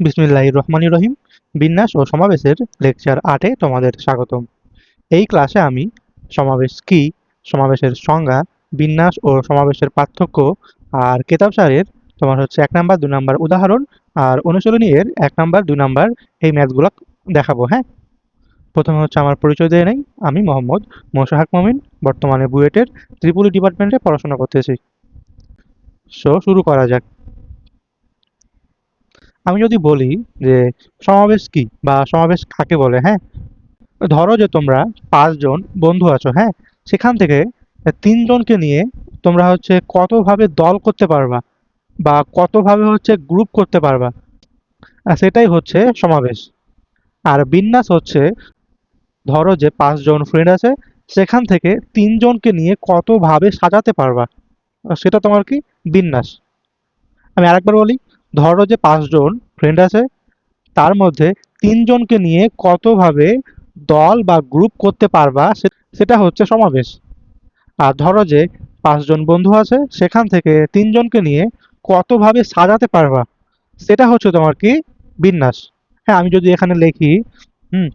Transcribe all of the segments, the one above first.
বিসমিল্লাহির রহমানির রহিম। বিন্যাস ও সমাবেশের লেকচার 8-এ তোমাদের স্বাগতম। এই ক্লাসে আমি সমাবেশ কি, সমাবেশের সংজ্ঞা, বিন্যাস ও সমাবেশের পার্থক্য আর কেতাব স্যারের তোমার হচ্ছে 1 নাম্বার 2 নাম্বার উদাহরণ আর অনুশীলনী এর 1 নাম্বার 2 নাম্বার এই ম্যাথগুলো দেখাবো। হ্যাঁ, প্রথমে হচ্ছে আমার পরিচয় দিয়ে নেই। আমি মোহাম্মদ মোশাহাক মমিন, বর্তমানে বুয়েটের ত্রিপুলি ডিপার্টমেন্টে পড়াশোনা করতেছি। শুরু করা যাক। আমি যদি বলি যে সমাবেশ কি বা সমাবেশ কাকে বলে, হ্যাঁ, ধরো যে তোমরা 5 জন বন্ধু আছো, হ্যাঁ, সেখান থেকে 3 জনকে নিয়ে তোমরা হচ্ছে কতভাবে দল করতে পারবা বা কতভাবে হচ্ছে গ্রুপ করতে পারবা, সেটাই হচ্ছে সমাবেশ। আর বিন্যাস হচ্ছে ধরো যে 5 জন ফ্রেন্ড আছে, সেখান থেকে 3 জনকে নিয়ে কতভাবে সাজাতে পারবা, সেটা তোমার কি বিন্যাস। আমি আরেকবার বলি, ধরো যে 5 জন ফ্রেন্ড আছে, তার মধ্যে 3 জনকে নিয়ে কতভাবে দল বা গ্রুপ করতে পারবা, সেটা হচ্ছে সমাবেশ। আর ধরো যে 5 জন বন্ধু আছে, সেখান থেকে 3 জনকে নিয়ে কতভাবে সাজাতে পারবা, সেটা হচ্ছে তোমার কি বিন্যাস। হ্যাঁ, আমি যদি এখানে লিখি, হুম,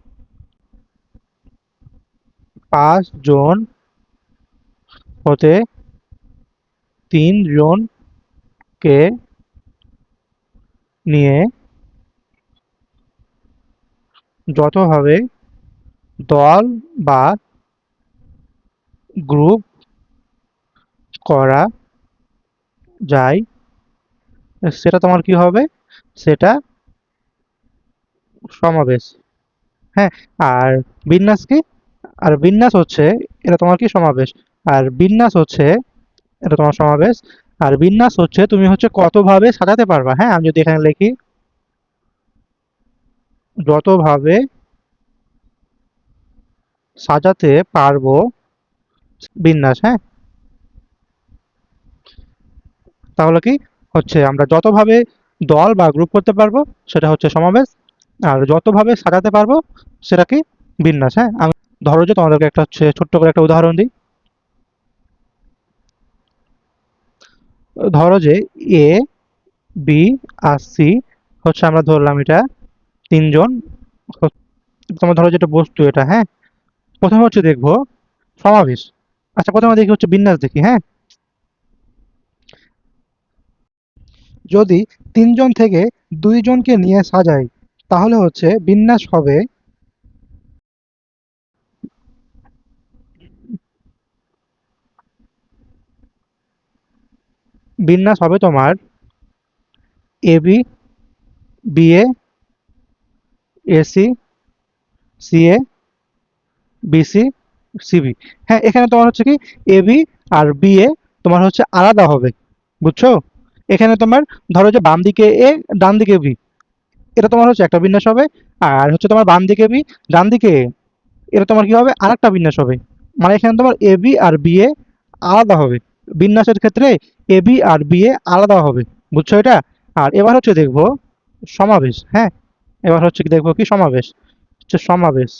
5 জন হতে 3 জনকে নিয়ে যতভাবে দল বা গ্রুপ করা যায়, সেটা তোমার কি হবে, সেটা সমাবেশ। হ্যাঁ, আর বিন্যাস কি? আর বিন্যাস হচ্ছে, এটা তোমার কি সমাবেশ। আর বিন্যাস হচ্ছে, এটা তোমার সমাবেশ। আর বিন্যাস হচ্ছে তুমি হচ্ছে কতভাবে সাজাতে পারবা। হ্যাঁ, আমি যদি এখানে লিখি যতভাবে সাজাতে পারবো, বিন্যাস। হ্যাঁ, তাহলে কি হচ্ছে, আমরা যতভাবে দল বা গ্রুপ করতে পারবো সেটা হচ্ছে সমাবেশ। আর যতভাবে সাজাতে পারবো সেটা কি বিন্যাস। হ্যাঁ, আমি ধরো যে তোমাদেরকে একটা হচ্ছে ছোট্ট করে একটা উদাহরণ দিই। ধরো যে এ, বি আর সি হচ্ছে, আমরা ধরলাম এটা 3 জন। তোমার ধরো যেটা বস্তু এটা, হ্যাঁ, প্রথমে হচ্ছে দেখবো সমাবেশ। আচ্ছা, প্রথমে দেখি হচ্ছে বিন্যাস দেখি। হ্যাঁ, যদি 3 জন থেকে 2 জনকে নিয়ে সাজাই, তাহলে হচ্ছে বিন্যাস হবে, বিন্যাস হবে তোমার A B, B A, AC, C A, BC, CB. হ্যাঁ, এখানে তোমার হচ্ছে কি A B R B A তোমার হচ্ছে আলাদা হবে, বুঝছো? এখানে তোমার ধরো যে বাম দিকে এ, ডান দিকে বি, এটা তোমার হচ্ছে একটা বিন্যাস হবে। আর হচ্ছে তোমার বাম দিকে বি, ডান দিকে এ, এটা তোমার কি হবে, আরেকটা বিন্যাস হবে। মানে এখানে তোমার A B R B A আলাদা হবে। বিন্যাসের ক্ষেত্রে A B R B A আলাদা হবে, বুঝছো এটা? আর এবার হচ্ছে দেখবো সমাবেশ। হ্যাঁ, এবার হচ্ছে কি দেখবো কি সমাবেশ, হচ্ছে সমাবেশ।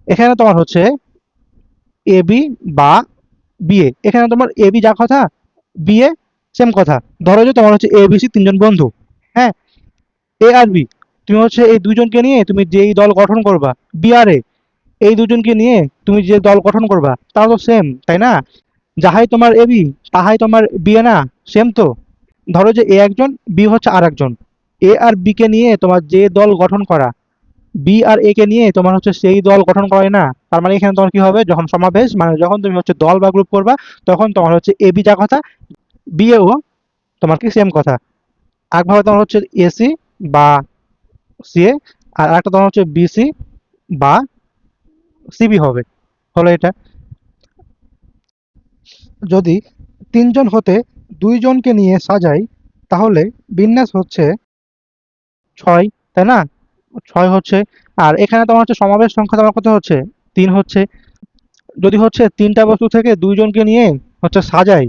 এখানে তোমার হচ্ছে এ বি বা বি এ, এখানে তোমার এ বি যা কথা, বি এ সেম কথা। ধরো যে তোমার হচ্ছে এ বি সি 3 জন বন্ধু, হ্যাঁ, এ আর বি, তুমি হচ্ছে এই দুইজনকে নিয়ে তুমি যেই দল গঠন করবা, বি আর এ, এই দুজনকে নিয়ে তুমি যে দল গঠন করবা তাও তো সেম, তাই না? যাহাই তোমার এ বি, তাহাই তোমার বি এ না, সেম তো। ধরো যে এ একজন, বি হচ্ছে আর একজন, এ আর বি কে নিয়ে তোমার যে দল গঠন করা, বি আর এ কে নিয়ে তোমার হচ্ছে সেই দল গঠন করে না। তার মানে এখানে তোমার কি হবে, যখন সমাবেশ মানে যখন তুমি হচ্ছে দল বা গ্রুপ করবা, তখন তোমার হচ্ছে এ বি যা কথা, বি এও তোমার কি সেম কথা। একভাবে তোমার হচ্ছে এসি বা সি এ, আর একটা তোমার হচ্ছে বিসি বা সিবি হবে। হলো এটা। যদি 3 জন হতে 2 জনকে নিয়ে সাজাই, তাহলে বিন্যাস হচ্ছে 6, তাই না? 6 হচ্ছে। আর এখানে তোমার হচ্ছে সমাবেশ সংখ্যা তোমার কত হচ্ছে, 3 হচ্ছে। যদি হচ্ছে 3টা বস্তু থেকে 2 জনকে নিয়ে হচ্ছে সাজাই,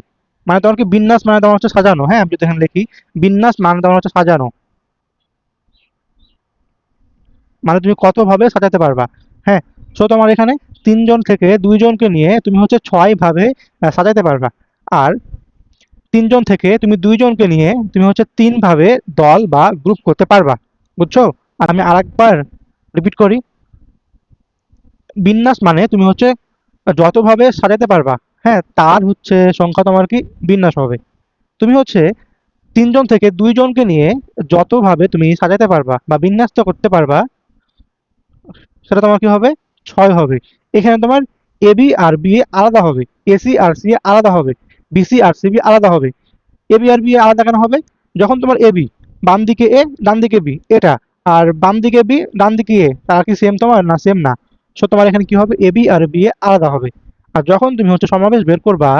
মানে তোমার কি বিন্যাস মানে তোমার হচ্ছে সাজানো। হ্যাঁ, আমি যদি এখানে লিখি বিন্যাস মানে তোমার হচ্ছে সাজানো, মানে তুমি কতভাবে সাজাতে পারবা। হ্যাঁ, সো তোমার এখানে 3 জন থেকে 2 জনকে নিয়ে তুমি হচ্ছে 6 ভাবে সাজাতে পারবা। আর তিনজন থেকে তুমি দুইজনকে নিয়ে তুমি হচ্ছে তিন ভাবে দল বা গ্রুপ করতে পারবা। বুঝছো? আর আমি আরেকবার রিপিট করি, বিন্যাস মানে তুমি হচ্ছে যতভাবে সাজাতে পারবা, হ্যাঁ, তার হচ্ছে সংখ্যা তোমার কি বিন্যাস হবে। তুমি হচ্ছে তিনজন থেকে দুইজনকে নিয়ে যতভাবে তুমি সাজাতে পারবা বা বিন্যস্ত করতে পারবা, সেটা তোমার কি হবে? ছয় হবে। এখানে তোমার এবি আর বি আলাদা হবে, এসি আর সি আলাদা হবে, বিসি আর সিবি আলাদা হবে। এবি আর বি আলাদা কেন হবে? যখন তোমার এবি বাম দিকে এ ডান দিকে বি এটা, আর বাম দিকে বি ডান দিকে এ, তারা কি সেম তোমার? না, সেম না। সো তোমার এখানে কি হবে? এবি আর বি আলাদা হবে। আর যখন তুমি হচ্ছে সমাবেশ বের করবা,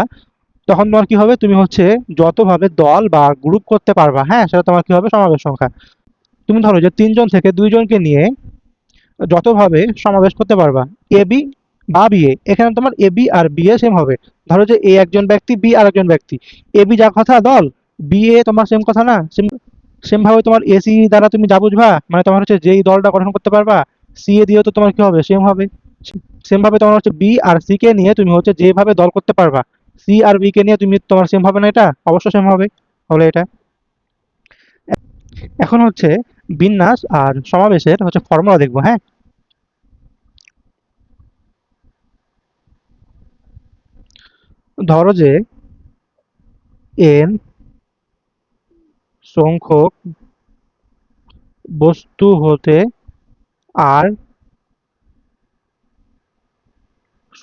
তখন তোমার কি হবে? তুমি হচ্ছে যতভাবে দল বা গ্রুপ করতে পারবা, হ্যাঁ, সেটা তোমার কি হবে? সমাবেশ সংখ্যা। তুমি ধরো যে তিনজন থেকে দুইজনকে নিয়ে যতভাবে সমাবেশ করতে পারবা, এ বি বা বি এ, এখানে তোমার A B R B A same হবে। ধরো যে এ একজন ব্যক্তি, বি আর একজন ব্যক্তি, এ বি যা কথা দল, বি এ তোমার সেম কথা না? সেম সেম ভাবে তোমার এসি দ্বারা তুমি যা বুঝবা, মানে তোমার হচ্ছে যেই দলটা গঠন করতে পারবা, সি এ দিয়েও তো তোমার কি হবে? সেম হবে। সেম ভাবে তোমার হচ্ছে বি আর সি কে নিয়ে তুমি হচ্ছে যেভাবে দল করতে পারবা, সি আর বি কে নিয়ে তুমি তোমার সেম হবে না? এটা অবশ্যই সেম হবে। হলো এটা। এখন হচ্ছে বিন্যাস আর সমাবেশের হচ্ছে ফর্মুলা দেখবো, হ্যাঁ। ধরো যে এন সংখ্যক বস্তু হতে আর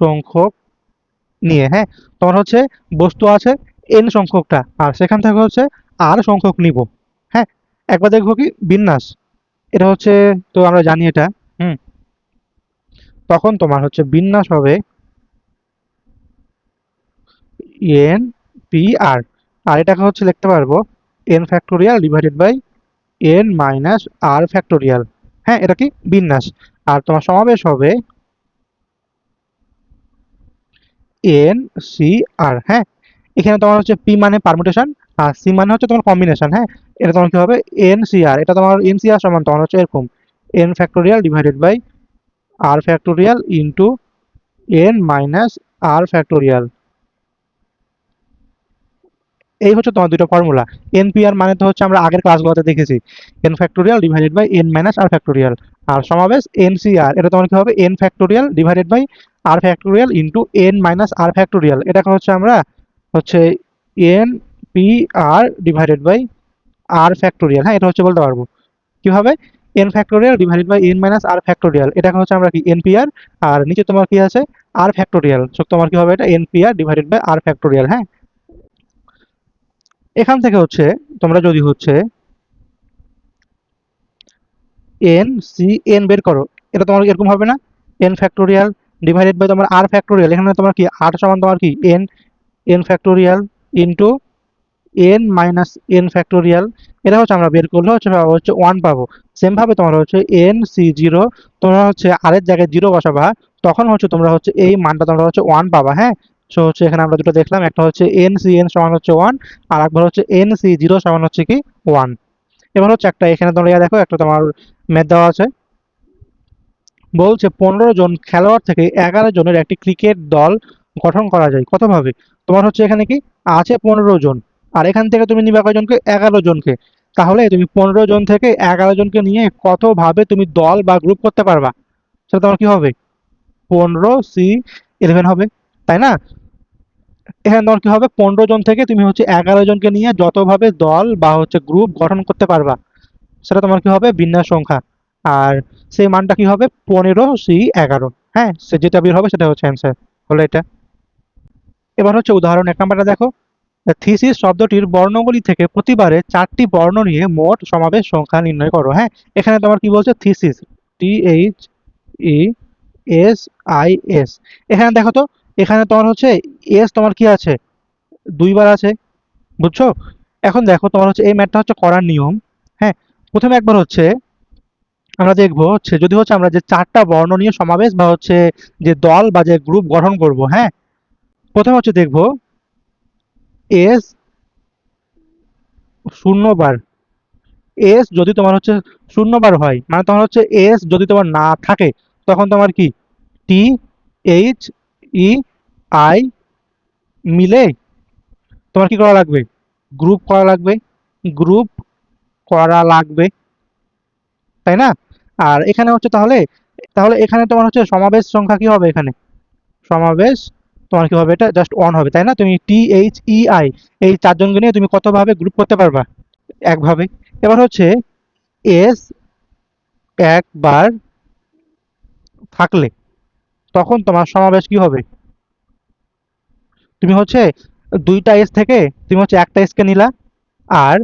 সংখ্যক নিয়ে, হ্যাঁ, তোমার হচ্ছে বস্তু আছে এন সংখ্যকটা, আর সেখান থেকে হচ্ছে আর সংখ্যক নিব, হ্যাঁ। একবার দেখবো কি বিন্যাস, এটা হচ্ছে, তো আমরা জানি এটা, হুম। তখন তোমার হচ্ছে বিন্যাস হবে এন পি আর, আর এটাকে হচ্ছে লিখতে পারবো n factorial divided by n minus r factorial, হ্যাঁ, এটা কি বিন্যাস। আর তোমার সমাবেশ হবে এন সি আর, হ্যাঁ। এখানে তোমার হচ্ছে পি মানে পারমুটেশন, আর সি মানে হচ্ছে তোমার কম্বিনেশন, হ্যাঁ। এটা তোমার কি হবে? এন সি আর, এটা তোমার এন সি আর সমান তোমার হচ্ছে এরকম n factorial divided by r factorial into n minus r factorial. এই হচ্ছে তোমার দুটো ফর্মুলা। এনপিআর মানে তো হচ্ছে আমরা আগের ক্লাসগুলোতে দেখেছি, n factorial divided by n minus r factorial. আর সমাবেশ এনসিআর, এটা তোমার কি হবে? N factorial divided by r factorial into n minus r factorial. এটাকে হচ্ছে আমরা হচ্ছে n P r divided by r factorial, হ্যাঁ, এটা হচ্ছে বলতে পারবো কিভাবে? N factorial divided by n minus r factorial, এটাকে হচ্ছে আমরা কি এনপিআর, আর নিচে তোমার কি আছে? R factorial. সো তোমার কি হবে? এটা nPr divided by r factorial, হ্যাঁ। এখান থেকে হচ্ছে তোমরা যদি হচ্ছে এন সি এন বের করো, এটা তোমার এরকম হবে না? এন ফ্যাক্টোরিয়াল ডিভাইডেড বাই তোমার আর ফ্যাক্টোরিয়াল, এখানে তোমার কি আর সমান তোমার কি N, N factorial into n minus N factorial. এটা হচ্ছে আমরা বের করলে হচ্ছে পাবো হচ্ছে ওয়ান পাবো। সেম ভাবে তোমার হচ্ছে এন সি জিরো, তোমরা হচ্ছে আরের জায়গায় জিরো বসাবা, তখন হচ্ছে তোমরা হচ্ছে এই মানটা তোমরা হচ্ছে ওয়ান পাবা, হ্যাঁ। সো হচ্ছে এখানে আমরা দুটো দেখলাম, একটা হচ্ছে এন সি এন সমান হচ্ছে ওয়ান, আর একবার হচ্ছে এন সি জিরো সমান হচ্ছে কি ওয়ান। এবার হচ্ছে একটা এখানে তোমরা দেখো একটা তোমার ম্যাথ দেওয়া আছে, বলছে 15 জন খেলোয়াড় থেকে 11 জনের একটি ক্রিকেট দল গঠন করা যায় কতভাবে? তোমার হচ্ছে এখানে কি আছে 15 জন, আর এখান থেকে তুমি নিবে কয়জনকে? 11 জনকে। তাহলে তুমি 15 জন থেকে 11 জনকে নিয়ে কতভাবে তুমি দল বা গ্রুপ করতে পারবা? সেটা তোমার কি হবে? 15 C 11 হবে, তাই না? এখানে তোমার কি হবে? 15 জন থেকে তুমি হচ্ছে 11 জনকে নিয়ে যতভাবে দল বা হচ্ছে গ্রুপ গঠন করতে পারবা, সেটা তোমার কি হবে? বিন্যাস সংখ্যা। আর সেই মানটা কি হবে? 15 C 11, হ্যাঁ, সে যেটা বের হবে সেটা হচ্ছে অ্যান্সার। হলো এটা। এবার হচ্ছে উদাহরণ 1 নম্বরটা দেখো, থিসিস শব্দটির বর্ণগুলি থেকে প্রতিবারে 4টি বর্ণ নিয়ে মোট সমাবেশ সংখ্যা নির্ণয় করো, হ্যাঁ। এখানে তোমার কি বলছে? Thesis, THESIS। এখানে দেখো তো, এখানে তোমার হচ্ছে এস তোমার কি আছে? দুইবার আছে, বুঝছো? এখন দেখো তোমার হচ্ছে এই ম্যাথটা হচ্ছে করার নিয়ম, হ্যাঁ। প্রথমে একবার হচ্ছে আমরা দেখবো হচ্ছে যদি হচ্ছে আমরা যে 4টা বর্ণ নিয়ে সমাবেশ বা হচ্ছে যে দল বা যে গ্রুপ গঠন করব, হ্যাঁ। প্রথমে হচ্ছে দেখবো এস শূন্যবার, এস যদি তোমার হচ্ছে শূন্যবার হয়, মানে তোমার হচ্ছে এস যদি তোমার না থাকে, তখন তোমার কি THEI মিলে তোমার কি করা লাগবে? গ্রুপ করা লাগবে, গ্রুপ করা লাগবে, তাই না? আর এখানে হচ্ছে তাহলে, তাহলে এখানে তোমার হচ্ছে সমাবেশ সংখ্যা কি হবে এখানে? সমাবেশ তোমার কি হবে, এটা জাস্ট ওয়ান হবে, তাই না? তুমি THEI এই চারজনকে নিয়ে তুমি কতভাবে গ্রুপ করতে পারবা? একভাবে। এবার হচ্ছে এস একবার থাকলে তখন তোমার সমাবেশ কি হবে? তুমি হচ্ছে দুইটা এস থেকে তুমি হচ্ছে একটা এস কে নিলা, আর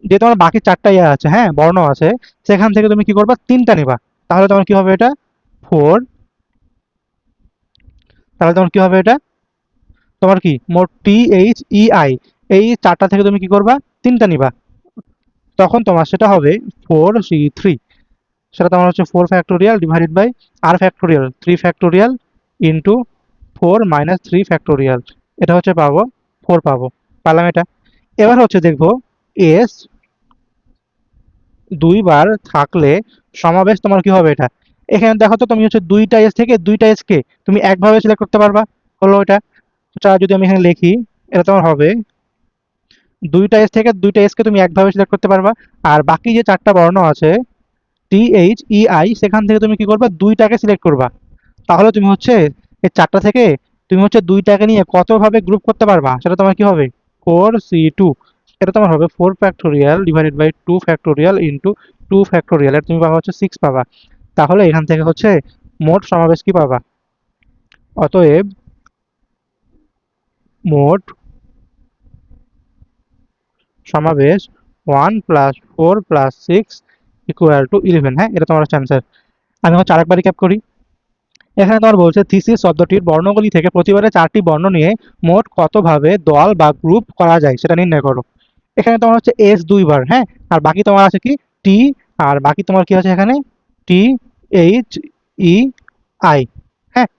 যে তোমার বাকি চারটা ইয়ে আছে, হ্যাঁ, বর্ণ আছে, সেখান থেকে তুমি কি করবা, তিনটা নিবা। তাহলে তোমার কি হবে এটা? ফোর। তাহলে তোমার কি হবে এটা? তোমার কি মোট THEI এই চারটা থেকে তুমি কি করবা, তিনটা নিবা। তখন তোমার সেটা হবে 4C3। সেটা তোমার হচ্ছে 4 factorial divided by R factorial 3 factorial into 4 - 3 factorial. এটা হচ্ছে পাবো 4 পাবো। পারলাম এটা। এবার হচ্ছে দেখবো এস দুইবার থাকলে সমাবেশ তোমার কি হবে এটা? এখানে দেখো তো, তুমি হচ্ছে দুইটা এস থেকে দুইটা এস কে তুমি একভাবে সিলেক্ট করতে পারবা, হলো এটা। এটা যদি আমি এখানে লিখি, এটা তোমার হবে দুইটা এস থেকে দুইটা এস কে তুমি একভাবে সিলেক্ট করতে পারবা। আর বাকি যে চারটা বর্ণ আছে THEI, সেখান থেকে তুমি কি করবা, দুইটাকে সিলেক্ট করবা। তাহলে তুমি হচ্ছে এই চারটা থেকে তুমি হচ্ছে দুইটাকে নিয়ে কতভাবে গ্রুপ করতে পারবা, সেটা তোমার কি হবে? 4C2। এটা তোমার হবে 4 factorial divided by 2 factorial into 2 factorial. এটা তুমি পাবা হচ্ছে 6 পাবা। তাহলে এখান থেকে হচ্ছে মোট সমাবেশ কি পাবা? অতএব মোট সমাবেশ 1 + 4 + 6 = 11। হ্যাঁ, এটা তোমার হচ্ছে অ্যান্সার। আমি হচ্ছে আরেকবার রিক্যাপ করি। এখানে তোমার বলছে থিসিস শব্দটির বর্ণগুলি থেকে প্রতিবারে চারটি বর্ণ নিয়ে মোট কতভাবে দল বা গ্রুপ করা যায় সেটা নির্ণয় করো। এখানে তোমার হচ্ছে এস দুইবার, হ্যাঁ, আর বাকি তোমার আছে কি টি, আর বাকি তোমার কি আছে এখানে THEI, হ্যাঁ,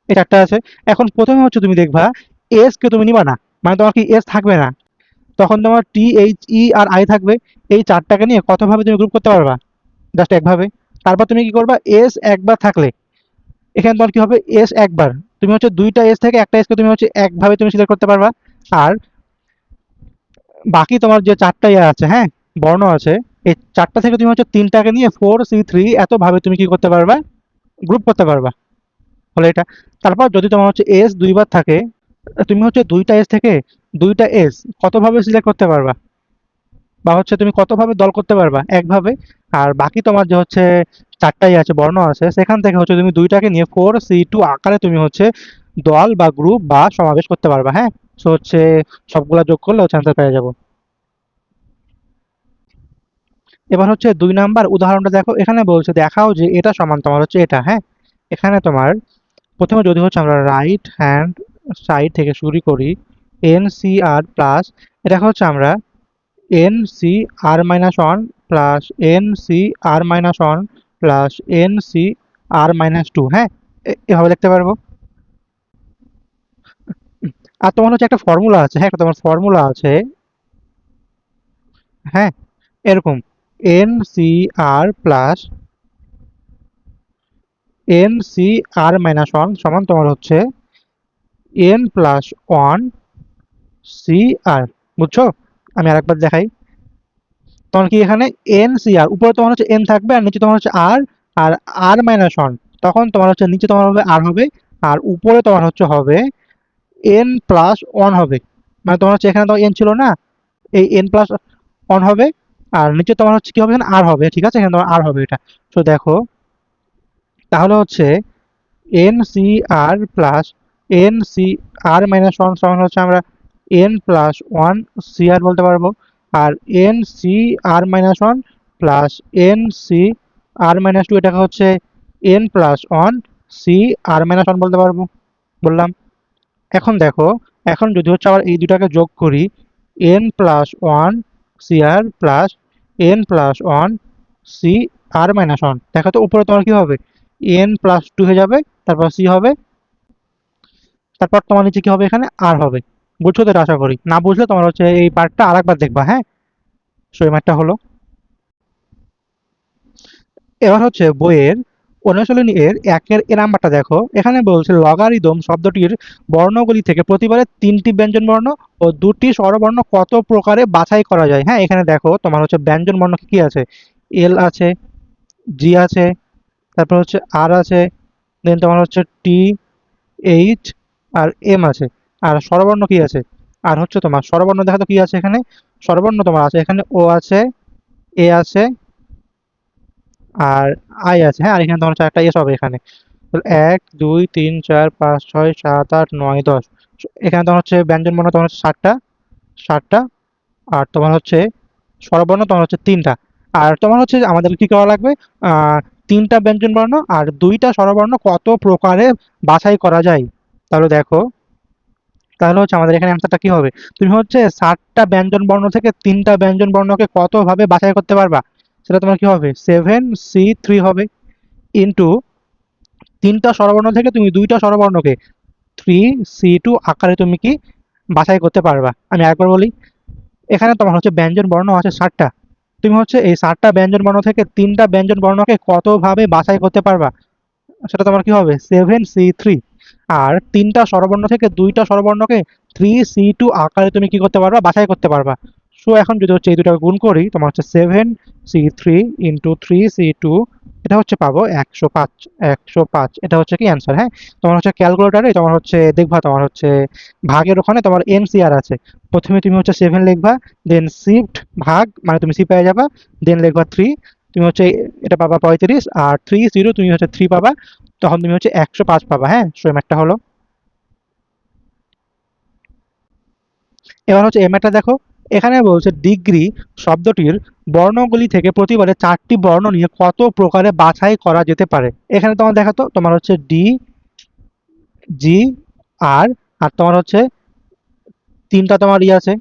এই চারটা আছে। এখন প্রথমে হচ্ছে তুমি দেখবা এস কে তুমি নিবা না, মানে তোমার কি এস থাকবে না, তখন তোমার THER থাকবে। এই চারটাকে নিয়ে কতভাবে তুমি গ্রুপ করতে পারবা? জাস্ট একভাবে। তারপর তুমি কি করবা, এস একবার থাকলে এখানে তোমার কি হবে, এস একবার তুমি হচ্ছে দুইটা এস থেকে একটা এস কে তুমি হচ্ছে একভাবে তুমি সিলেক্ট করতে পারবা। আর বাকি তোমার যে চারটা ইয়ে আছে, হ্যাঁ, বর্ণ আছে, এই চারটা থেকে তুমি হচ্ছে তিনটাকে নিয়ে 4C3 এত ভাবে তুমি কি করতে পারবা, গ্রুপ করতে পারবা, হলো এটা। তারপর যদি তোমার হচ্ছে এস দুইবার থাকে, তুমি হচ্ছে দুইটা এস থেকে দুইটা এস কতভাবে সিলেক্ট করতে পারবা, বা হচ্ছে তুমি কতভাবে দল করতে পারবা, একভাবে। আর বাকি তোমার যে হচ্ছে চারটাই আছে, বর্ণ আছে, সেখান থেকে হচ্ছে তুমি দুইটাকে নিয়ে 4C2 আকারে তুমি হচ্ছে দল বা গ্রুপ বা সমাবেশ করতে পারবা, হ্যাঁ। সো হচ্ছে সবগুলা যোগ করলে হচ্ছে অ্যান্সার পেয়ে যাবো। এবার হচ্ছে 2 নাম্বার উদাহরণটা দেখো। এখানে বলছে দেখাও যে এটা সমান তোমার হচ্ছে এটা, হ্যাঁ। এখানে তোমার প্রথমে যদি হচ্ছে আমরা রাইট হ্যান্ড সাইড থেকে শুরু করি, NCR প্লাস, এটা হচ্ছে আমরা NCR-1 plus NCR-1 plus NCR-2, হ্যাঁ, এভাবে লিখতে পারবো। আর তোমার হচ্ছে একটা ফর্মুলা আছে, হ্যাঁ, একটা তোমার ফর্মুলা আছে, হ্যাঁ, এরকম NCR প্লাস NCR-1 সমান তোমার হচ্ছে N+1 CR। বুঝছো? আমি আরেকবার দেখাই। তখন কি এখানে NCR উপরে তোমার হচ্ছে N থাকবে, আর নিচে তোমার হচ্ছে R, আর R-1, তখন তোমার হচ্ছে নিচে তোমার হবে R হবে, আর উপরে তোমার হচ্ছে হবে N+1 হবে। মানে তোমার হচ্ছে এখানে তো N ছিল না, এই N+1 হবে, আর নিচে তোমার হচ্ছে কি হবে, এখানে R হবে, ঠিক আছে, এখানে তোমার R হবে এটা। তো দেখো, তাহলে হচ্ছে NCR প্লাস NCR-1 সমান হচ্ছে আমরা N+1 CR বলতে পারবো। আর NCR-1 প্লাস NCR-2 এটাকে হচ্ছে N+1 CR-1 বলতে পারবো, বললাম। এখন দেখো, এখন যদি হচ্ছে আবার এই দুটাকে যোগ করি, N+1 CR plus N+1 CR-1, দেখো তো উপরে তোমার কি হবে, N+2 হয়ে যাবে, তারপর C হবে, তারপর তোমার নিচে কি হবে, এখানে আর হবে। বুঝছো তো এটা? আশা করি। না বুঝলে তোমার হচ্ছে এই পার্টটা আরেকবার দেখবা, হ্যাঁ। সো এই ম্যাথটা হলো। এবার হচ্ছে বইয়ের অনুশীলনী এর একের এ নাম্বারটা দেখো, এখানে বলছে লগারিদম শব্দটির বর্ণগুলি থেকে প্রতিবারে 3টি ব্যঞ্জন বর্ণ ও 2টি স্বরবর্ণ কত প্রকারে বাছাই করা যায়। হ্যাঁ, এখানে দেখো তোমার হচ্ছে ব্যঞ্জন বর্ণ কি কি আছে, এল আছে, জি আছে, তারপর হচ্ছে আর আছে, দেন তোমার হচ্ছে টি, এইচ আর এম আছে। আর স্বরবর্ণ কি আছে, আর হচ্ছে তোমার স্বরবর্ণ দেখা তো কি আছে এখানে, স্বরবর্ণ তোমার আছে এখানে ও আছে, এ আছে, আর আই আছে। হ্যাঁ, আর এখানে তোমার হচ্ছে একটা এস হবে এখানে। তাহলে 1 2 3 4 5 6 7 8 9 10, এখানে তোমার হচ্ছে ব্যঞ্জন বর্ণ তোমার হচ্ছে 7টা, আর তোমার হচ্ছে স্বরবর্ণ তোমার হচ্ছে 3টা। আর তোমার হচ্ছে আমাদের কি করা লাগবে, আহ 3টা ব্যঞ্জন বর্ণ আর 2টা স্বরবর্ণ কত প্রকারে বাছাই করা যায়। তাহলে দেখো, তাহলে হচ্ছে আমাদের এখানে অ্যান্সারটা কি হবে, তুমি হচ্ছে 7টা ব্যঞ্জন বর্ণ থেকে 3টা ব্যঞ্জন বর্ণকে কত ভাবে বাছাই করতে পারবা, সেটা তোমার কি হবে 7C3 হবে, ইন্টু 3টা স্বরবর্ণ থেকে তুমি 2টা স্বরবর্ণকে 3C2 আকারে তুমি কি বাছাই করতে পারবা। আমি একবার বলি, এখানে তোমার হচ্ছে ব্যঞ্জন বর্ণ আছে 7টা, তুমি হচ্ছে এই 7টা ব্যঞ্জন বর্ণ থেকে 3টা ব্যঞ্জন বর্ণকে কতভাবে বাছাই করতে পারবা, সেটা তোমার কি হবে 7C3। আর 3টা স্বরবর্ণ থেকে 2টা স্বরবর্ণকে 3C2 আকারে তুমি কি করতে পারবা, বাছাই করতে পারবা। সো এখন যদি হচ্ছে এই দুটাকে গুণ করি, তোমার হচ্ছে 7C3 ইন্টু 3C2, এটা হচ্ছে পাবো 105। 105 এটা হচ্ছে কি অ্যান্সার। হ্যাঁ, তোমার হচ্ছে ক্যালকুলেটারে তোমার হচ্ছে দেখবা তোমার হচ্ছে ভাগের ওখানে তোমার এনসিআর আছে, প্রথমে তুমি হচ্ছে 7 লিখবা, দেন শিফট ভাগ মানে তুমি সি পেয়ে যাবা, দেন লিখবা 3, তুমি হচ্ছে এটা পাবা 35, আর 30 তুমি হচ্ছে 3 পাবা, তখন তুমি হচ্ছে 105 পাবা। হ্যাঁ, সো এই ম্যাথটা হলো। এবার হচ্ছে এই ম্যাথটা দেখো, এখানে বলছে ডিগ্রি শব্দটির বর্ণগুলি থেকে প্রতিবারে 4টি বর্ণ নিয়ে কত প্রকারে বাছাই করা যেতে পারে। এখানে তোমার দেখাতো তোমার হচ্ছে ডি, জি, আর আর তোমার হচ্ছে 3টা তোমার আছে।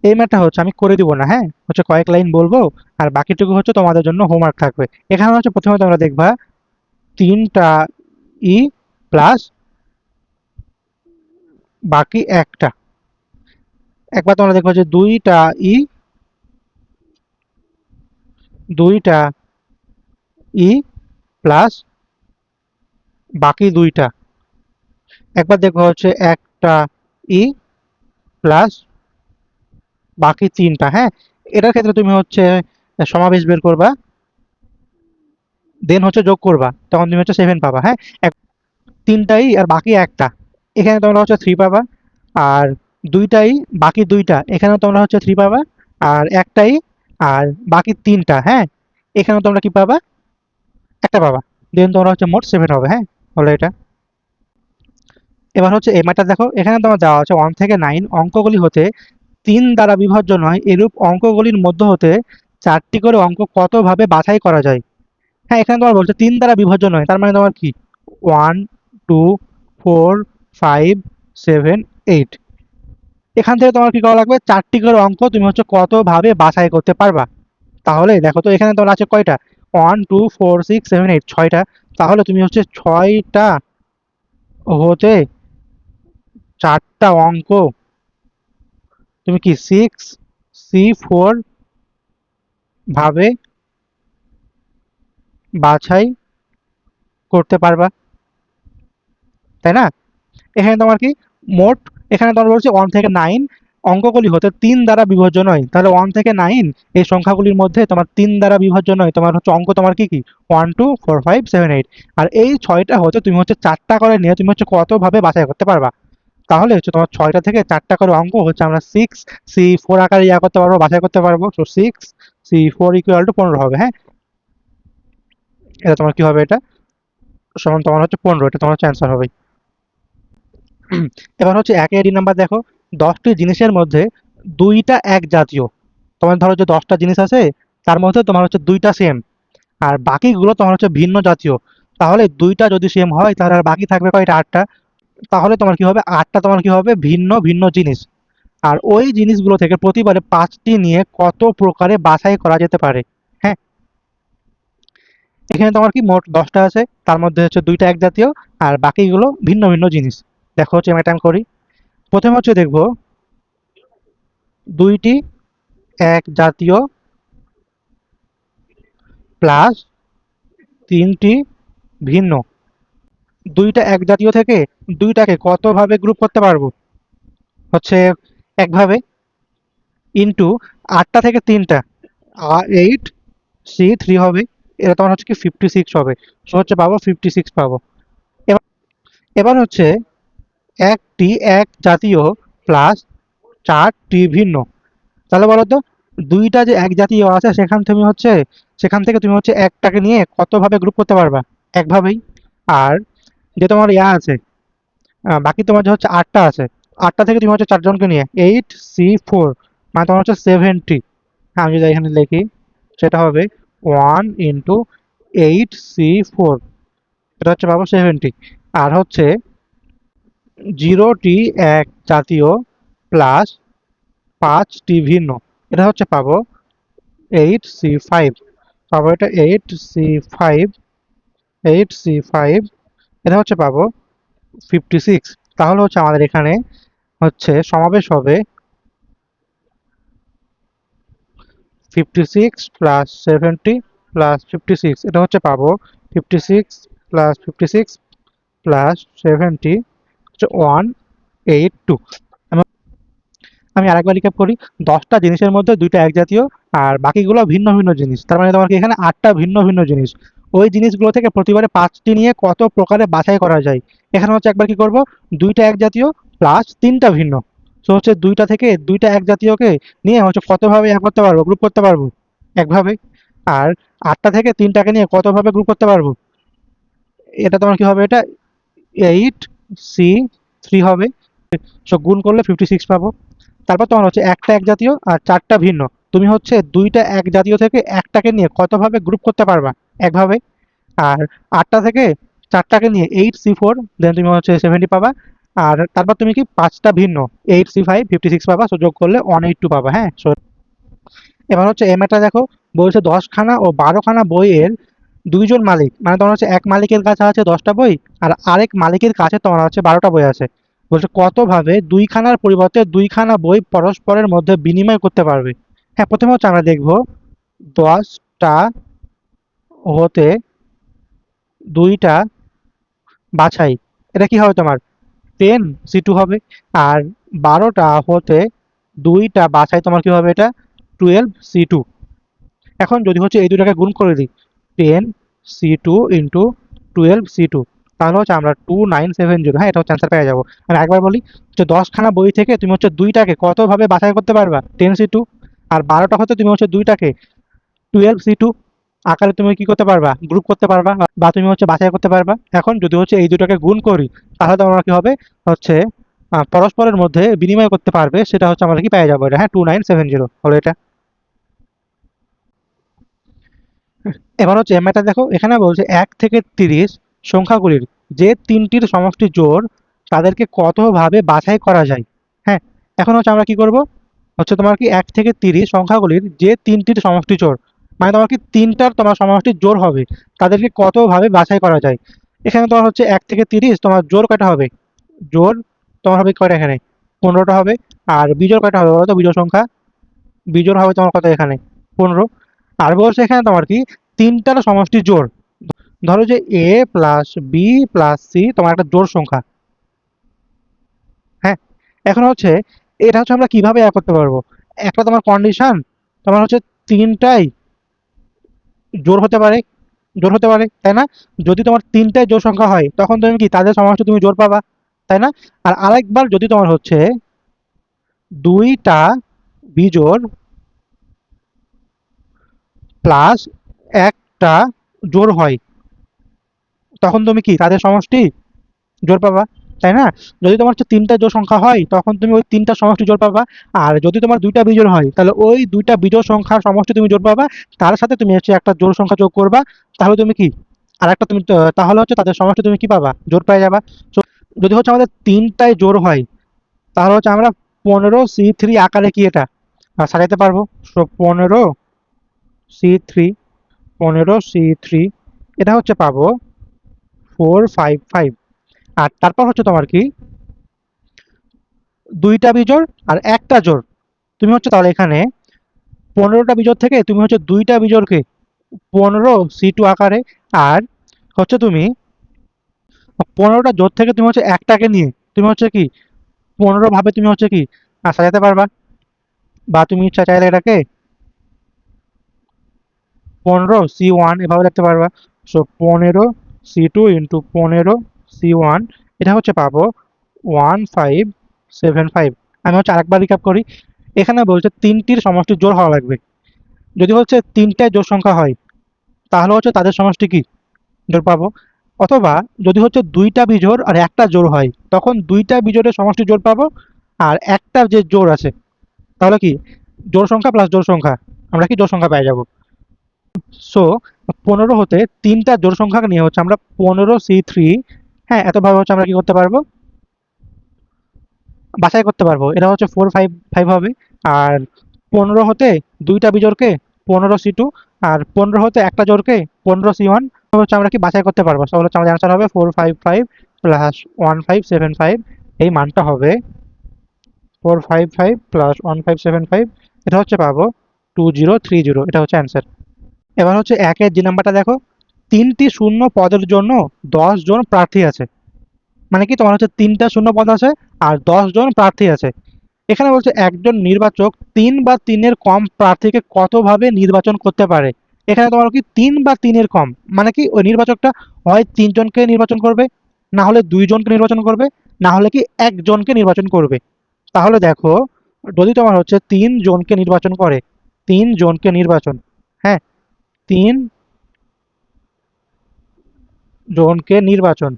এই ম্যাথটা হচ্ছে আমি করে দিব না, হ্যাঁ, হচ্ছে কয়েক লাইন বলবো আর বাকিটুকু হচ্ছে তোমাদের জন্য হোমওয়ার্ক থাকবে। এখানে হচ্ছে প্রথমে তোমরা দেখবা 3টা ই প্লাস বাকি একটা, একবার তোমরা দেখবা যে 2টা ই, 2টা ই প্লাস বাকি 2টা, একবার দেখবা হচ্ছে একটা ই প্লাস বাকি 3টা। হ্যাঁ, এটার ক্ষেত্রে তুমি হচ্ছে সমাবেশ বের করবা, দেন হচ্ছে যোগ করবা, তখন তুমি হচ্ছে 7 পাবা। হ্যাঁ, 3টাই আর বাকি একটা, এখানে তোমরা হচ্ছে 3 পাবা, আর 2টাই বাকি 2টা, এখানেও তোমরা হচ্ছে 3 পাবা, আর একটাই আর বাকি 3টা। হ্যাঁ, এখানেও তোমরা কি পাবা, একটা পাবা, দেন তোমরা হচ্ছে মোট 7 হবে। হ্যাঁ, হলো এটা। এবার হচ্ছে এই ম্যাথটা দেখো, এখানে তোমার দেওয়া আছে 1 থেকে 9 অঙ্কগুলি হতে 3 দ্বারা বিভাজ্য নয় এরূপ অঙ্কগুলির মধ্য হতে 4টি করে অঙ্ক কতভাবে বাছাই করা যায়। হ্যাঁ, এখানে তোমার বলছে 3 দ্বারা বিভাজ্য নয়, তার মানে তোমার কি 1 2 4 5 7 8, এখান থেকে তোমার কি করা লাগবে, 4টি করে অঙ্ক তুমি হচ্ছে কতভাবে বাছাই করতে পারবা। তাহলে দেখো তো এখানে তোমার আছে কয়টা, 1 2 4 6 7 8, 6টা। তাহলে তুমি হচ্ছে 6টা হতে 4টা অঙ্ক তুমি কি 6C4 ভাবে বাছাই করতে পারবা, তাই না? এখানে তোমার কি মোট, এখানে তোমার বলছে 1 থেকে 9 অঙ্কগুলি হতে 3 দ্বারা বিভাজ্য নয়, তাহলে 1 থেকে 9 এই সংখ্যাগুলির মধ্যে তোমার 3 দ্বারা বিভাজ্য নয়, তোমার হচ্ছে অঙ্ক তোমার কি কি 1 2 4 5 7 8, আর এই 6টা হতে তুমি হচ্ছে 4টা করে নিয়ে তুমি হচ্ছে কতভাবে বাছাই করতে পারবা। তাহলে হচ্ছে তোমার 6টা থেকে 4টা করে অঙ্ক হচ্ছে আমরা 6C4 আকারে করতে পারবো, বাছাই করতে পারবো। সো 6C4 ইকুয়াল টু 15 হবে। হ্যাঁ, এটা তোমার কি হবে, এটা সমান তোমার হচ্ছে 15, এটা তোমার হচ্ছে অ্যান্সার হবে। এবার হচ্ছে একে ডি নাম্বার দেখো, 10টি জিনিসের মধ্যে 2টা এক জাতীয়। তোমার ধরো যে 10টা জিনিস আছে, তার মধ্যে তোমার হচ্ছে 2টা সেম, আর বাকিগুলো তোমার হচ্ছে ভিন্ন জাতীয়। তাহলে 2টা যদি সেম হয় তাহলে আর বাকি থাকবে কয়টা, 8টা। তাহলে তোমার কি হবে, 8টা তোমার কি হবে ভিন্ন ভিন্ন জিনিস। আর ওই জিনিসগুলো থেকে প্রতিবারে 5টি নিয়ে কত প্রকারে বাছাই করা যেতে পারে। হ্যাঁ, এখানে তোমার কি মোট 10টা আছে, তার মধ্যে হচ্ছে 2টা এক জাতীয় আর বাকিগুলো ভিন্ন ভিন্ন জিনিস। দেখো হচ্ছে আমি এটা করি, প্রথমে হচ্ছে দেখবো 2টি এক জাতীয় প্লাস 3টি ভিন্ন। দুইটা এক জাতীয় থেকে দুইটাকে কতভাবে গ্রুপ করতে পারবো? হচ্ছে একভাবে, ইন্টু আটটা থেকে তিনটা, 8 C3 হবে, এটা তোমার হচ্ছে কি 56 হবে। সো হচ্ছে পাবো 56 পাবো। এবার এবার হচ্ছে একটি এক জাতীয় প্লাস চারটি ভিন্ন। তাহলে বলো তো, দুইটা যে এক জাতীয় আছে সেখান থেকে তুমি হচ্ছে একটাকে নিয়ে কতভাবে গ্রুপ করতে পারবা? একভাবেই। আর যে তোমার আছে, বাকি তোমার যে হচ্ছে আটটা আছে, আটটা থেকে তুমি হচ্ছে চারজনকে নিয়ে 8 C4, মানে তোমার হচ্ছে 70। আমি যদি এখানে লিখি, সেটা হবে 1 × 8 C4, এটা হচ্ছে পাবো 70। আর হচ্ছে 0টি এক জাতীয় প্লাস 5টি ভিন্ন, এটা হচ্ছে পাবো 8C5। পাবো এটা 8C5, 8C5, এটা হচ্ছে পাবো 56। তাহলে হচ্ছে আমাদের এখানে হচ্ছে সমাবেশ হবে 56 প্লাস 70 প্লাস 56, এটা হচ্ছে পাবো 56 প্লাস 56 প্লাস 70 হচ্ছে 182। আমি আরেকবার রিক্যাপ করি। 10টা জিনিসের মধ্যে দুইটা এক জাতীয় আর বাকিগুলো ভিন্ন ভিন্ন জিনিস, তার মানে তোমার কি এখানে 8টা ভিন্ন ভিন্ন জিনিস। ওই জিনিসগুলো থেকে প্রতিবারে 5টি নিয়ে কত প্রকারে বাছাই করা যায়। এখানে হচ্ছে একবার কি করব, দুইটা এক জাতীয় প্লাস তিনটা ভিন্ন। তো হচ্ছে দুইটা থেকে দুইটা এক জাতীয়কে নিয়ে হচ্ছে কতভাবে এক করতে পারবো, গ্রুপ করতে পারবো? একভাবে। আর 8টা থেকে তিনটাকে নিয়ে কতভাবে গ্রুপ করতে পারবো? এটা তোমার কি হবে, এটা 8C3 হবে। সো গুণ করলে 56 পাবো। তারপর তোমার হচ্ছে একটা এক জাতীয় আর চারটা ভিন্ন। তুমি হচ্ছে দুইটা এক জাতীয় থেকে একটাকে নিয়ে কতভাবে গ্রুপ করতে পারবা? একভাবে। আর আটটা থেকে চারটাকে নিয়ে 8C4, দেন তুমি হচ্ছে 70 পাবা। আর তারপর তুমি কি পাঁচটা ভিন্ন, 8C5, 56 পাবা। সো যোগ করলে 182 পাবা। হ্যাঁ, সো এবার হচ্ছে এমএটা দেখো, বলছে 10খানা ও 12খানা বইয়ের দুইজন মালিক, মানে তোমার হচ্ছে এক মালিকের কাছে আছে 10টা বই আর আরেক মালিকের কাছে তোমার হচ্ছে 12টা বই আছে। বলছে কতভাবে দুইখানার পরিবর্তে দুইখানা বই পরস্পরের মধ্যে বিনিময় করতে পারবে। হ্যাঁ, প্রথমে হচ্ছে আমরা দেখব 10টা হতে দুইটা বাছাই, এটা কি হবে তোমার 10C2 হবে। আর 12টা হতে দুইটা বাছাই তোমার কি হবে, এটা 12C2। এখন যদি হচ্ছে এই দুটাকে গুণ করে দিই, 10C2 ইন্টু 12C2, তাহলে হচ্ছে আমরা 2970। হ্যাঁ, এটা হচ্ছে অ্যান্সার পেয়ে যাবো। আর একবার বলি, যে 10খানা বই থেকে তুমি হচ্ছে দুইটাকে কতভাবে বাছাই করতে পারবা? 10C2। আর 12টা হতে তুমি হচ্ছে দুইটাকে 12C2 আকারে তুমি কি করতে পারবা? গ্রুপ করতে পারবা বা তুমি হচ্ছে বাছাই করতে পারবা। এখন যদি হচ্ছে এই দুটাকে গুণ করি, তাহলে আমরা কি হবে, হচ্ছে পরস্পরের মধ্যে বিনিময় করতে পারবে, সেটা হচ্ছে আমরা কি পেয়ে যাবো এটা। হ্যাঁ, 2970 হলো এটা। এবার হচ্ছে এমআইটা দেখো, এখানে বলছে 1 থেকে 30 সংখ্যাগুলির যে তিনটির সমষ্টি জোড় তাদেরকে কতভাবে বাছাই করা যায়। হ্যাঁ, এখন হচ্ছে আমরা কি করব, হচ্ছে তোমার কি 1 থেকে 30 সংখ্যাগুলির যে তিনটির সমষ্টি জোড়, মানে তোমার কি তিনটার তোমার সমষ্টি জোড় হবে, তাদেরকে কতভাবে বাছাই করা যায়। এখানে তোমার হচ্ছে 1 থেকে 30 তোমার জোড় কয়টা হবে? জোড় তোমার হবে কয়টা এখানে? 15টা হবে। আর বিজোড় কয়টা হবে বলো তো? বিজোড় সংখ্যা, বিজোড় হবে তোমার কত এখানে? 15। আর বলছে এখানে তোমার কি তিনটার সমষ্টি জোড়। ধরো যে এ প্লাস বি প্লাস সি তোমার একটা জোড় সংখ্যা। হ্যাঁ, এখন হচ্ছে এটা হচ্ছে আমরা কিভাবে এক করতে পারবো? একটা তোমার কন্ডিশন, তোমার হচ্ছে তিনটাই জোড় হতে পারে, জোড় হতে পারে, তাই না? যদি তোমার তিনটাই জোড় সংখ্যা হয় তখন তুমি কি তাদের সমষ্টি তুমি জোড় পাবা, তাই না? আর আরেকবার যদি তোমার হচ্ছে দুইটা বিজোড় প্লাস একটা জোড় হয়, তখন তুমি কি তাদের সমষ্টি জোড় পাবা, তাই না? যদি তোমার হচ্ছে তিনটা জোড় সংখ্যা হয় তখন তুমি ওই তিনটা সমষ্টি জোড় পাবা। আর যদি তোমার দুইটা বিজোড় হয় তাহলে ওই দুইটা বিজোড় সংখ্যার সমষ্টি তুমি জোড় পাবা। তার সাথে তুমি হচ্ছে একটা জোড় সংখ্যা যোগ করবা, তাহলে তুমি কি আর একটা তুমি তাহলে হচ্ছে তাদের সমষ্টি তুমি কি পাবা? জোড় পেয়ে যাবা। So, যদি হচ্ছে আমাদের তিনটায় জোড় হয়, তাহলে হচ্ছে আমরা 15C3 আকারে কি এটা সাজাইতে পারবো। সো 15C3, 15C3, এটা হচ্ছে পাবো 455। আর তারপর হচ্ছে তোমার কি দুইটা বিজোড় আর একটা জোড়, তুমি হচ্ছে তাহলে এখানে 15টা বিজোড় থেকে তুমি হচ্ছে দুইটা বিজোড়কে 15C2 আকারে আর হচ্ছে তুমি 15টা জোট থেকে তুমি হচ্ছে একটাকে নিয়ে তুমি হচ্ছে কি 15 ভাবে তুমি হচ্ছে কি সাজাতে পারবা। বা তুমি ইচ্ছা চাইলে এটাকে 15C1 এভাবে লিখতে পারবা। সো 15C2 ইন্টু 15C1, এটা হচ্ছে পাবো 1575। আমি হচ্ছে আরেকবার রিক্যাপ করি। এখানে বলছে তিনটির সমষ্টি জোড় হওয়া লাগবে। যদি হচ্ছে তিনটায় জোড় সংখ্যা হয় তাহলে হচ্ছে তাদের সমষ্টি কি জোড় পাবো। অথবা যদি হচ্ছে দুইটা বিজোড় আর একটা জোড় হয় তখন দুইটা বিজোড়ের সমষ্টি জোড় পাবো। আর একটা যে জোড় আছে তাহলে কি জোড় সংখ্যা প্লাস জোড় সংখ্যা, আমরা কি জোড় সংখ্যা পেয়ে যাবো। সো 15 হতে তিনটা জোড় সংখ্যাকে নিয়ে হচ্ছে আমরা 15C3, হ্যাঁ এতভাবে হচ্ছে আমরা কি করতে পারবো বাছাই করতে পারবো। এটা হচ্ছে 455 হবে। আর 15 হতে দুইটা বিজোড়কে 15C2, আর 15 হতে একটা জোড়কে 15C1 হচ্ছে আমরা কি বাছাই করতে পারবো। তাহলে হচ্ছে আমাদের অ্যান্সার হবে 455 প্লাস 1575। এই মানটা হবে 455 প্লাস 1575, এটা হচ্ছে পাবো 2030। এটা হচ্ছে অ্যান্সার। এবার হচ্ছে একের যে নাম্বারটা দেখো, তিনটি শূন্য পদের জন্য 10 জন প্রার্থী আছে। মানে কি তোমার হচ্ছে তিনটা শূন্য পদ আছে আর 10 জন প্রার্থী আছে। এখানে বলছে একজন নির্বাচক তিন বা তিনের কম প্রার্থীকে কতভাবে নির্বাচন করতে পারে। এখানে তোমার কি তিন বা তিনের কম, মানে কি ওই নির্বাচকটা হয় তিনজনকে নির্বাচন করবে, না হলে দুইজনকে নির্বাচন করবে, না হলে কি একজনকে নির্বাচন করবে। তাহলে দেখো, যদি তোমার হচ্ছে তিনজনকে নির্বাচন করে, তিনজনকে নির্বাচন, হ্যাঁ, তিন জনকে নির্বাচন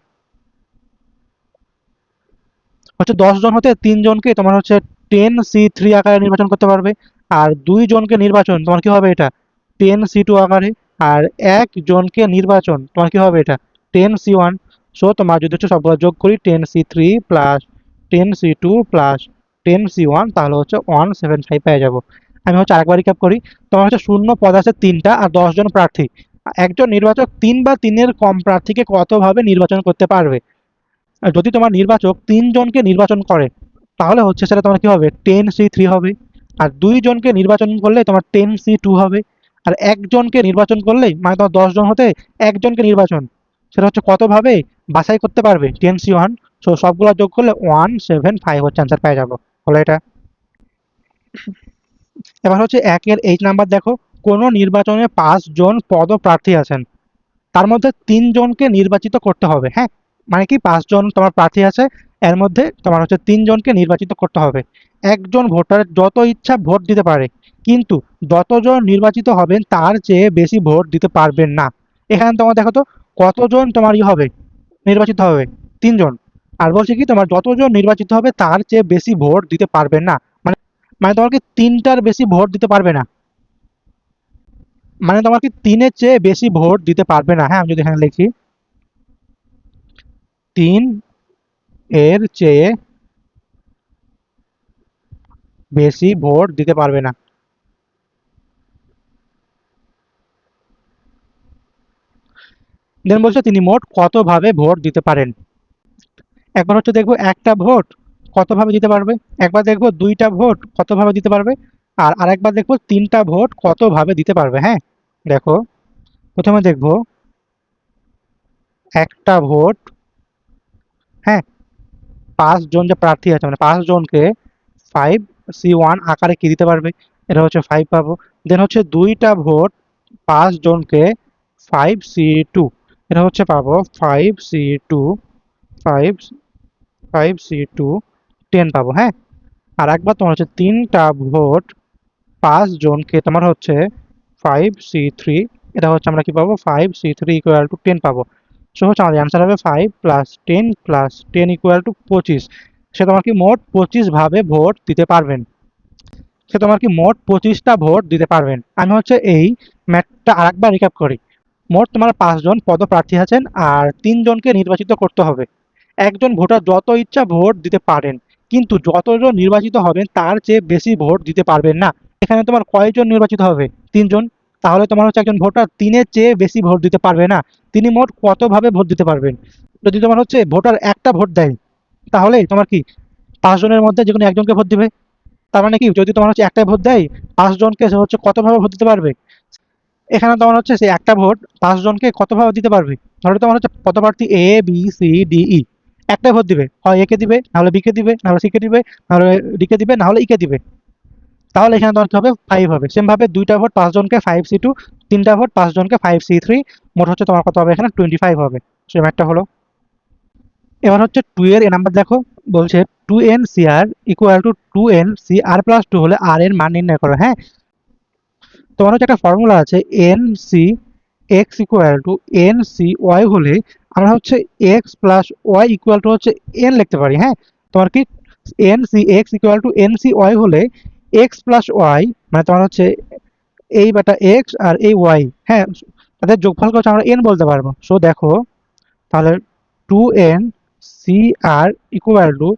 হচ্ছে 10 জন হতে তিনজনকে তোমার হচ্ছে 10C3 আকারে নির্বাচন করতে পারবে। আর দুইজনকে নির্বাচন তোমার কি হবে এটা 10C2 আকারে। আর একজনকে নির্বাচন তোমার কি হবে এটা 10C1। সো তোমার যদি হচ্ছে সবগুলো যোগ করি 10C3 plus 10C2 plus 10C1, তাহলে হচ্ছে 175 পেয়ে যাবো। আমি হচ্ছে আরেকবার রিক্যাপ করি। তোমার হচ্ছে শূন্য পদ আছে তিনটা আর 10 জন প্রার্থী। একজন নির্বাচক তিন বা তিনের কম প্রার্থীকে কতভাবে নির্বাচন করতে পারবে। আর যদি তোমার নির্বাচক তিনজনকে নির্বাচন করে তাহলে হচ্ছে সেটা তোমার কি হবে 10C3 হবে। আর দুইজনকে নির্বাচন করলে তোমার 10C2 হবে। আর একজনকে নির্বাচন করলেই মানে তোমার 10 জন হতে একজনকে নির্বাচন, সেটা হচ্ছে কতভাবে বাছাই করতে পারবে 10C1। সো সবগুলো যোগ করলে 175 হচ্ছে অ্যান্সার পেয়ে যাবো। হলো এটা। এবার হচ্ছে একের 8 নাম্বার দেখো, কোনো নির্বাচনে 5 জন পদপ্রার্থী আছেন, তার মধ্যে 3 জনকে নির্বাচিত করতে হবে। হ্যাঁ, মানে কি 5 জন তোমার প্রার্থী আছে, এর মধ্যে তোমার হচ্ছে 3 জনকে নির্বাচিত করতে হবে। একজন ভোটার যত ইচ্ছা ভোট দিতে পারে, কিন্তু যতজন নির্বাচিত হবেন তার চেয়ে বেশি ভোট দিতে পারবেন না। এখানে তোমার দেখো তো কতজন তোমার হবে নির্বাচিত হবে 3 জন। আর বলছে কি তোমার যতজন নির্বাচিত হবে তার চেয়ে বেশি ভোট দিতে পারবেন না। মানে মানে তোমার কি তিনটার বেশি ভোট দিতে পারবে না, মানে তোমার কি তিনের চেয়ে বেশি ভোট দিতে পারবে না। হ্যাঁ, আমি যদি এখানে লিখি 3 এর চেয়ে বেশি ভোট দিতে পারবে না। দেন বলছে তিনি মোট কতভাবে ভোট দিতে পারেন। একবার হচ্ছে দেখবো একটা ভোট কতভাবে দিতে পারবে, একবার দেখবো দুইটা ভোট কতভাবে দিতে পারবে, আর আরেকবার দেখবো তিনটা ভোট কতভাবে দিতে পারবে। হ্যাঁ, দেখো প্রথমে দেখবো একটা ভোট, হ্যাঁ, 5 জন যে প্রার্থী আছে মানে 5 জনকে 5C1 আকারে কি দিতে পারবে, এটা হচ্ছে 5 পাবো। দেন হচ্ছে দুইটা ভোট 5 জনকে 5C2, এটা হচ্ছে পাবো 5C2, 5 5C2 10 পাবো। হ্যাঁ, আর একবার তোমার হচ্ছে তিনটা ভোট 5 জনকে তোমার হচ্ছে 5C3, এটা হচ্ছে আমরা কি পাবো 5C3 ইকুয়াল টু 10 পাবো। সো হচ্ছে আমাদের অ্যান্সার হবে 5 প্লাস 10 প্লাস 10 ইকুয়াল টু 25। সে তোমার কি মোট 25ভাবে ভোট দিতে পারবেন। সে তোমার কি মোট 25টা ভোট দিতে পারবেন। আমি হচ্ছে এই ম্যাথটা আরেকবার রিক্যাপ করি। মোট তোমার 5 জন পদপ্রার্থী আছেন আর 3 জনকে নির্বাচিত করতে হবে। একজন ভোটার যত ইচ্ছা ভোট দিতে পারেন, কিন্তু যতজন নির্বাচিত হবেন তার চেয়ে বেশি ভোট দিতে পারবেন না। এখানে তোমার কয়জন নির্বাচিত হবে 3 জন। তাহলে তোমার হচ্ছে একজন ভোটার তিনের চেয়ে বেশি ভোট দিতে পারবে না। তিনি মোট কতভাবে ভোট দিতে পারবেন। যদি তোমার হচ্ছে ভোটার একটা ভোট দেয় তাহলে তোমার কি 5 জনের মধ্যে যে কোনো একজনকে ভোট দিবে। তার মানে কি যদি তোমার হচ্ছে একটাই ভোট দেয় 5 জনকে হচ্ছে কতভাবে ভোট দিতে পারবে। এখানে তোমার হচ্ছে সে একটা ভোট 5 জনকে কতভাবে দিতে পারবে ধরো তোমার হচ্ছে পদপ্রার্থী A B C D E, একটাই ভোট দিবে, হয় এ কে দিবে, নাহলে বি কে দিবে, নাহলে সি কে দিবে, নাহলে ডি কে দিবে, নাহলে ই কে দিবে। তাহলে এখানে তোমার কি হবে, 5 হবে। সেম ভাবে দুইটা ভোট 5 জনকে 5C2, তিনটা ভোট 5 জনকে 5C3, মোট হচ্ছে তোমার কত হবে এখানে 25 হবে। সেম একটা হলো। এবার হচ্ছে 2 এর এ নাম্বার দেখো, বলছে 2n ইকুয়াল টু 2n হলে আর এর মান নির্ণয় করো। হ্যাঁ, তোমার হচ্ছে একটা ফর্মুলা আছে, n c x equal to n c y হলে আমরা হচ্ছে x plus y equal to হচ্ছে এন লিখতে পারি। হ্যাঁ, তোমার কি n c x equal to n c y হলে এক্স প্লাস ওয়াই, মানে তোমার হচ্ছে এই বেটা এক্স আর এই ওয়াই, হ্যাঁ, তাদের যোগফলকে হচ্ছে আমরা এন বলতে পারবো। সো দেখো, তাহলে 2n c r equal to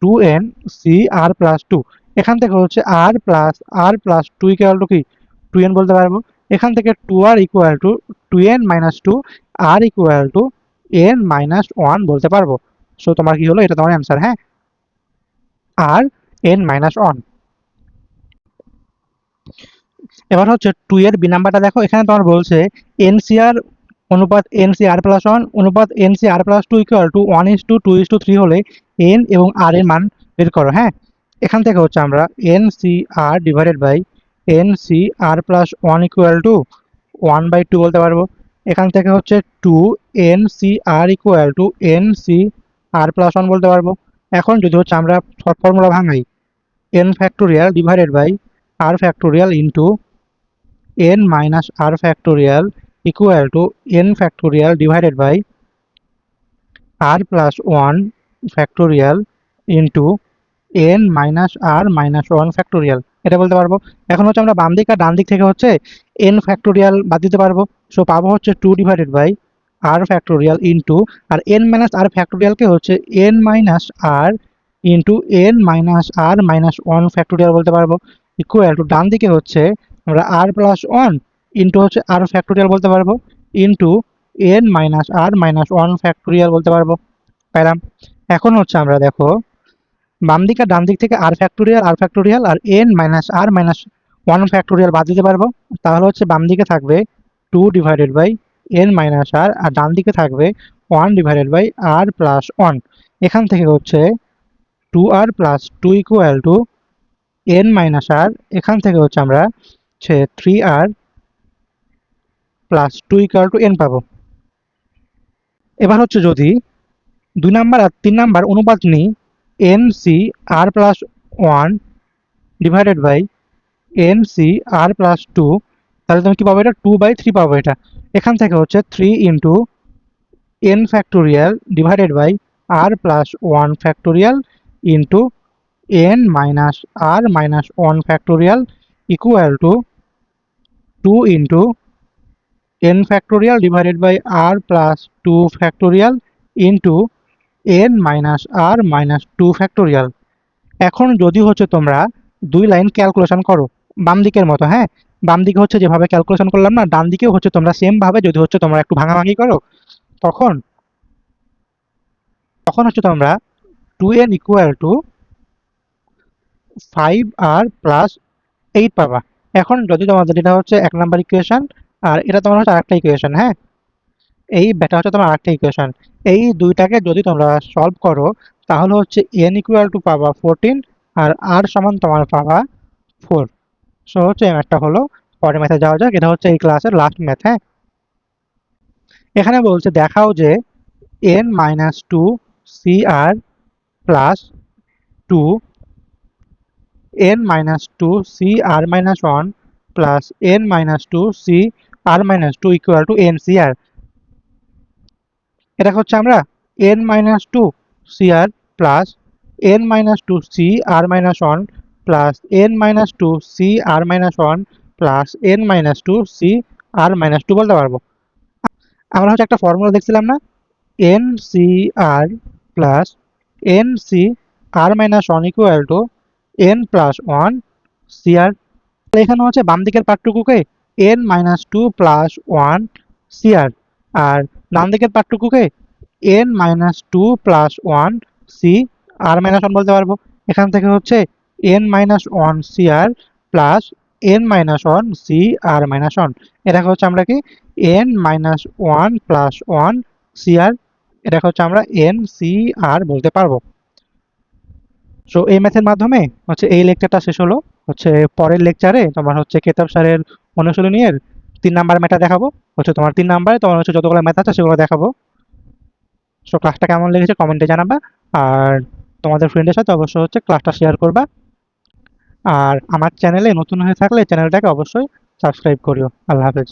2n c r plus two, এখান থেকে হচ্ছে r plus two equal to কি 2n বলতে পারবো। এখান থেকে 2r equal to 2n minus two, r equal to n minus one বলতে পারবো। সো তোমার কি হলো, এটা তোমার অ্যান্সার। হ্যাঁ, আর n মাইনাস ওয়ান। এবার হচ্ছে 2 এর বি নাম্বারটা দেখো, এখানে তোমার বলছে এনসিআর অনুপাত এনসিআর প্লাস ওয়ান অনুপাত nCr plus two equal to 1:2:3 হলে এন এবং আর এর মান বের করো। হ্যাঁ, এখান থেকে হচ্ছে আমরা nCr divided by nCr plus one equal to 1/2 বলতে পারবো। এখান থেকে হচ্ছে 2 nCr equal to nCr plus one বলতে পারবো। এখন যদি হচ্ছে আমরা ফর্মুলা ভাঙাই, n factorial divided by r factorial into n minus r factorial equal to n factorial divided by r plus 1 factorial into n minus r minus 1 factorial, এটা বলতে পারবো। এখন হচ্ছে আমরা বাম দিক আর ডান দিক থেকে হচ্ছে n ফ্যাক্টোরিয়াল বাদ দিতে পারবো। সো পাবো হচ্ছে 2 divided by r factorial into, আর n মাইনাস r ফ্যাক্টোরিয়ালকে হচ্ছে n minus r into n minus r minus 1 factorial বলতে পারবো, ইকুয়াল টু ডান দিকে হচ্ছে আমরা r প্লাস 1 ইন্টু হচ্ছে r ফ্যাক্টোরিয়াল বলতে পারবো, into n minus r minus 1 factorial বলতে পারবো। পেলাম। এখন হচ্ছে আমরা দেখো, বাম দিক আর ডান দিক থেকে আর ফ্যাক্টোরিয়াল আর n minus r minus one factorial বাদ দিতে পারবো। তাহলে হচ্ছে বাম দিকে থাকবে 2 ডিভাইডেড বাই n মাইনাস আর, আর ডান দিকে থাকবে 1 ডিভাইডেড বাই আর প্লাস 1। এখান থেকে হচ্ছে 2r plus two equal to n minus r, এখান থেকে হচ্ছে আমরা 3r plus two equal to n পাবো। এবার হচ্ছে যদি 2 নাম্বার আর 3 নাম্বার অনুপাত নিই, n C r plus one divided by n C r plus two, তাহলে তুমি কি পাবো, এটা 2/3 পাবো। এটা এখান থেকে হচ্ছে 3 into n factorial divided by r plus one factorial into n minus r minus one factorial equal to 2 into n factorial divided by r plus two factorial into n minus r minus two factorial. এখন যদি হচ্ছে তোমরা দুই line calculation করো বাম দিকের মতো, হ্যাঁ, বাম দিকে হচ্ছে যেভাবে ক্যালকুলেশন করলাম না, ডান দিকেও হচ্ছে তোমরা সেম ভাবে যদি হচ্ছে তোমরা একটু ভাঙাভাঙি করো, তখন তখন হচ্ছে তোমরা 2n equal to 5r plus 8 পাবা। এখন যদি তোমাদের এটা হচ্ছে 1 নাম্বার ইকুয়েশন আর এটা তোমার হচ্ছে আরেকটা ইকুয়েশন, হ্যাঁ, এই বেটা হচ্ছে তোমার আরেকটা ইকুয়েশন, এই দুইটাকে যদি তোমরা সলভ করো তাহলে হচ্ছে n ইকুয়াল টু পাবা 14 আর r সমান তোমার পাবা 4। সো হচ্ছে এই ম্যাথটা হলো। পরের ম্যাথে যাওয়া যাক, এটা হচ্ছে এই ক্লাসের লাস্ট ম্যাথ। হ্যাঁ, এখানে বলছে দেখাও যে n minus two C r plus two n minus two C r minus one plus n minus two C r minus two equal to n C r. এটা হচ্ছে আমরা n minus two C r plus n minus two C r minus one plus n minus two C r minus one plus n minus two C r minus two বলতে পারবো। আমরা হচ্ছে একটা formula দেখছিলাম না, N C r plus n C r minus one equal to n plus one C r. এখানে হচ্ছে বাম দিকের পার্টটুকুকে n minus two plus one C r, আর ডান দিকের পার্টটুকুকে n minus two plus one C r minus one বলতে পারবো। এখান থেকে হচ্ছে n minus one C r plus n minus one C r minus one. এটাকে হচ্ছে আমরা কি n minus one plus one C আর, এটাকে হচ্ছে আমরা এন সি আর বলতে পারবো। সো এই ম্যাথের মাধ্যমে হচ্ছে এই লেকচারটা শেষ হলো। হচ্ছে পরের লেকচারে তোমার হচ্ছে কেতাব স্যারের অনুশীলনীর 3 নাম্বার ম্যাথটা দেখাবো। হচ্ছে তোমার 3 নাম্বারে তোমার হচ্ছে যতগুলো ম্যাথ আছে সেগুলো দেখাবো। সো ক্লাসটা কেমন লেগেছে কমেন্টে জানাবা। আর তোমাদের ফ্রেন্ডের সাথে অবশ্যই হচ্ছে ক্লাসটা শেয়ার করবা। আর আমার চ্যানেলে নতুন হয়ে থাকলে চ্যানেলটাকে অবশ্যই সাবস্ক্রাইব করিও। আল্লাহ হাফেজ।